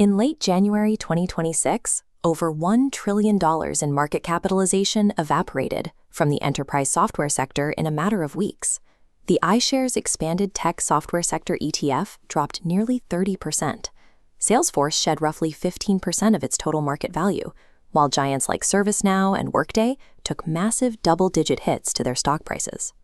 In late January 2026, over $1 trillion in market capitalization evaporated from the enterprise software sector in a matter of weeks. The iShares Expanded Tech Software Sector ETF dropped nearly 30%. Salesforce shed roughly 15% of its total market value, while giants like ServiceNow and Workday took massive double-digit hits to their stock prices.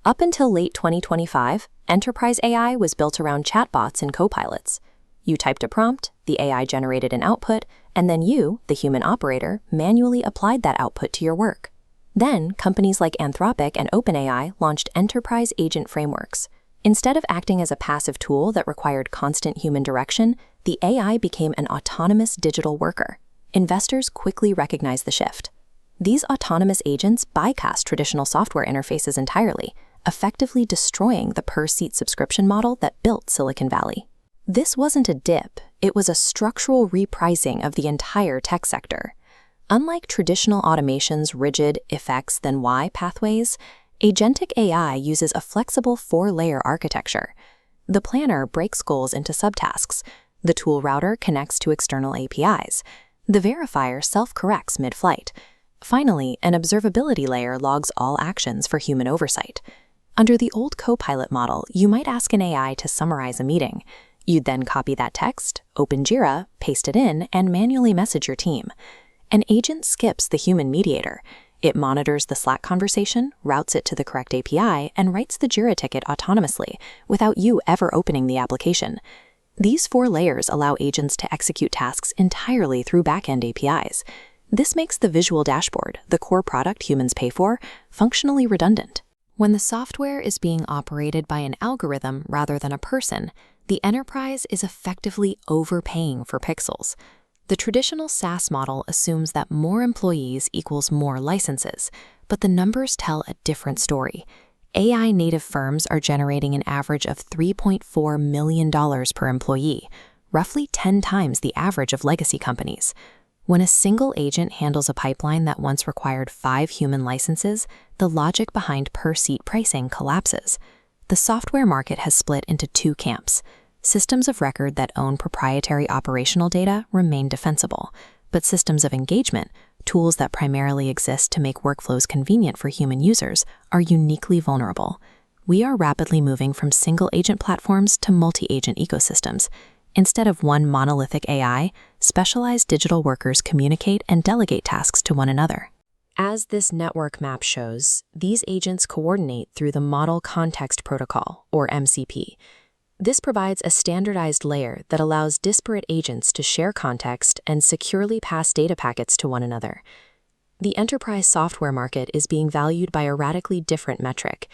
Up until late 2025, enterprise AI was built around chatbots and copilots. You typed a prompt, the AI generated an output, and then you, the human operator, manually applied that output to your work. Then, companies like Anthropic and OpenAI launched enterprise agent frameworks. Instead of acting as a passive tool that required constant human direction, the AI became an autonomous digital worker. Investors quickly recognized the shift. These autonomous agents bypass traditional software interfaces entirely, effectively destroying the per-seat subscription model that built Silicon Valley. This wasn't a dip, it was a structural repricing of the entire tech sector. Unlike traditional automation's rigid if X then Y pathways, agentic AI uses a flexible 4-layer architecture. The planner breaks goals into subtasks. The tool router connects to external APIs. The verifier self-corrects mid-flight. Finally, an observability layer logs all actions for human oversight. Under the old Copilot model, you might ask an AI to summarize a meeting. You'd then copy that text, open Jira, paste it in, and manually message your team. An agent skips the human mediator. It monitors the Slack conversation, routes it to the correct API, and writes the Jira ticket autonomously, without you ever opening the application. These 4 layers allow agents to execute tasks entirely through back-end APIs. This makes the visual dashboard, the core product humans pay for, functionally redundant. When the software is being operated by an algorithm rather than a person, the enterprise is effectively overpaying for pixels. The traditional SaaS model assumes that more employees equals more licenses, but the numbers tell a different story. AI-native firms are generating an average of $3.4 million per employee, roughly 10 times the average of legacy companies. When a single agent handles a pipeline that once required 5 human licenses, the logic behind per-seat pricing collapses. The software market has split into 2 camps. Systems of record that own proprietary operational data remain defensible, but systems of engagement, tools that primarily exist to make workflows convenient for human users, are uniquely vulnerable. We are rapidly moving from single-agent platforms to multi-agent ecosystems. Instead of one monolithic AI, specialized digital workers communicate and delegate tasks to one another. As this network map shows, these agents coordinate through the Model Context Protocol, or MCP. This provides a standardized layer that allows disparate agents to share context and securely pass data packets to one another. The enterprise software market is being valued by a radically different metric.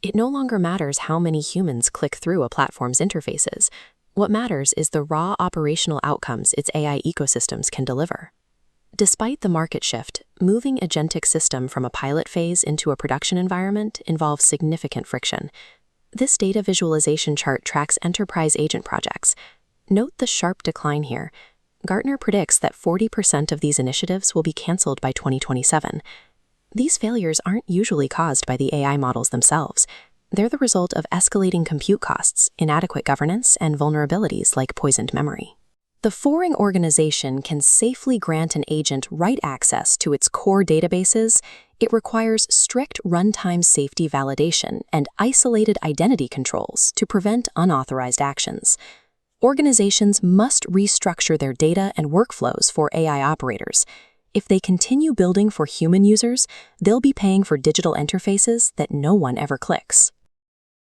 It no longer matters how many humans click through a platform's interfaces. What matters is the raw operational outcomes its AI ecosystems can deliver. Despite the market shift, moving agentic system from a pilot phase into a production environment involves significant friction. This data visualization chart tracks enterprise agent projects. Note the sharp decline here. Gartner predicts that 40% of these initiatives will be canceled by 2027. These failures aren't usually caused by the AI models themselves. They're the result of escalating compute costs, inadequate governance, and vulnerabilities like poisoned memory. The foreign organization can safely grant an agent write access to its core databases. It requires strict runtime safety validation and isolated identity controls to prevent unauthorized actions. Organizations must restructure their data and workflows for AI operators. If they continue building for human users, they'll be paying for digital interfaces that no one ever clicks.